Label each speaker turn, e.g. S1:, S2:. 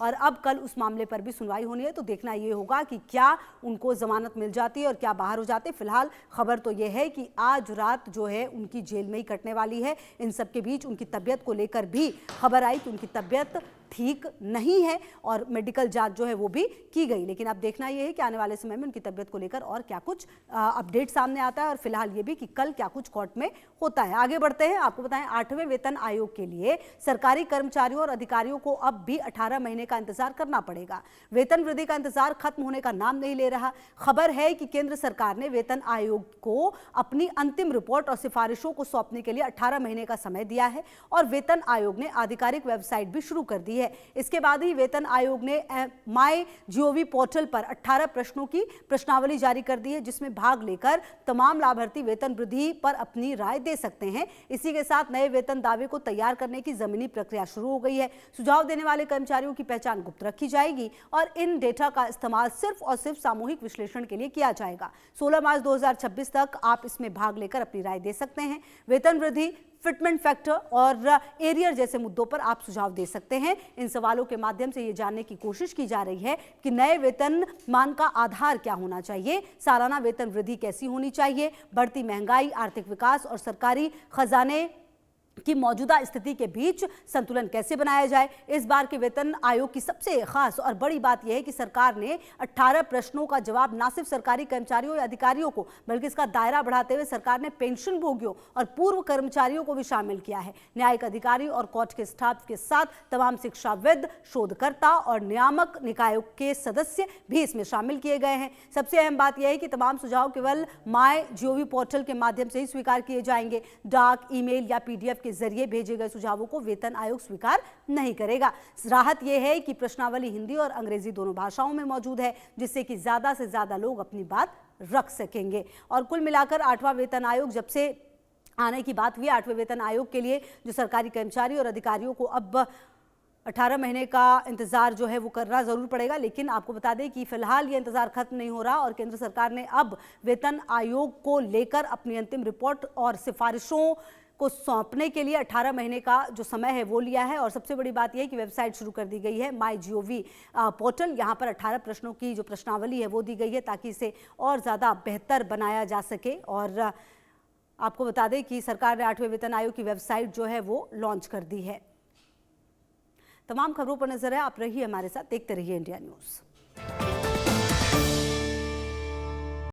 S1: और अब कल उस मामले पर भी सुनवाई होनी है। तो देखना ये होगा कि क्या उनको जमानत मिल जाती है और क्या बाहर हो जाते। फिलहाल खबर तो ये है कि आज रात जो है उनकी जेल में ही कटने वाली है। इन सब के बीच उनकी तबीयत को लेकर भी खबर आई कि उनकी तबीयत ठीक नहीं है और मेडिकल जांच जो है वो भी की गई। लेकिन अब देखना यह है कि आने वाले समय में उनकी तबीयत को लेकर और क्या कुछ अपडेट सामने आता है और फिलहाल ये भी कि कल क्या कुछ कोर्ट में होता है। आगे बढ़ते हैं, आपको बताएं 8वें वेतन आयोग के लिए सरकारी कर्मचारियों और अधिकारियों को अब भी 18 महीने का इंतजार करना पड़ेगा। वेतन वृद्धि का इंतजार खत्म होने का नाम नहीं ले रहा। खबर है कि केंद्र सरकार ने वेतन आयोग को अपनी अंतिम रिपोर्ट और सिफारिशों को सौंपने के लिए 18 महीने का समय दिया है और वेतन आयोग ने आधिकारिक वेबसाइट भी शुरू कर दी है। इसके बाद ही वेतन आयोग ने MyGov पोर्टल पर 18 प्रश्नों की प्रश्नावली जारी कर दी है, जिसमें भाग लेकर तमाम लाभार्थी वेतन वृद्धि पर अपनी राय दे सकते हैं। इसी के साथ नए वेतन दावे को तैयार करने की जमीनी प्रक्रिया शुरू हो गई है। सुझाव देने वाले कर्मचारियों की पहचान गुप्त रखी जाएगी और इन डेटा का इस्तेमाल सिर्फ और सिर्फ सामूहिक विश्लेषण के लिए किया जाएगा। 16 मार्च 2026 तक आप इसमें भाग लेकर अपनी राय दे सकते हैं। वेतन वृद्धि, फिटमेंट फैक्टर और एरियर जैसे मुद्दों पर आप सुझाव दे सकते हैं। इन सवालों के माध्यम से ये जानने की कोशिश की जा रही है कि नए वेतन मान का आधार क्या होना चाहिए, सालाना वेतन वृद्धि कैसी होनी चाहिए, बढ़ती महंगाई, आर्थिक विकास और सरकारी खजाने की मौजूदा स्थिति के बीच संतुलन कैसे बनाया जाए। इस बार के वेतन आयोग की सबसे खास और बड़ी बात यह है कि सरकार ने 18 प्रश्नों का जवाब न सिर्फ सरकारी कर्मचारियों या अधिकारियों को बल्कि इसका दायरा बढ़ाते हुए सरकार ने पेंशन भोगियों और पूर्व कर्मचारियों को भी शामिल किया है। न्यायिक अधिकारी और कोर्ट के स्टाफ के साथ तमाम शिक्षाविद, शोधकर्ता और नियामक निकायों के सदस्य भी इसमें शामिल किए गए हैं। सबसे अहम बात यह है कि तमाम सुझाव केवल MyGov पोर्टल के माध्यम से ही स्वीकार किए जाएंगे। डाक, ईमेल या PDF के जरिए भेजे गए सुझावों को वेतन आयोग स्वीकार नहीं करेगा। राहत यह है कि प्रश्नावली हिंदी और अंग्रेजी दोनों भाषाओं में मौजूद है, जिससे कि ज्यादा से ज्यादा लोग अपनी बात रख सकेंगे। और कुल मिलाकर 8वां वेतन आयोग जब से आने की बात हुई, 8वें वेतन आयोग के लिए जो सरकारी कर्मचारी और अधिकारियों को अब 18 महीने का इंतजार जो है वो करना जरूर पड़ेगा। लेकिन आपको बता दें कि फिलहाल ये इंतजार खत्म नहीं हो रहा और केंद्र सरकार ने अब वेतन आयोग को लेकर अपनी अंतिम रिपोर्ट और सिफारिशों को सौंपने के लिए 18 महीने का जो समय है वो लिया है। और सबसे बड़ी बात यह है कि वेबसाइट शुरू कर दी गई है MyGov पोर्टल। यहाँ पर 18 प्रश्नों की जो प्रश्नावली है वो दी गई है ताकि इसे और ज़्यादा बेहतर बनाया जा सके। और आपको बता दें कि सरकार ने 8वें वेतन आयोग की वेबसाइट जो है वो लॉन्च कर दी है। तमाम खबरों पर नजर है, आप रहिए हमारे साथ, देखते रहिए इंडिया न्यूज़।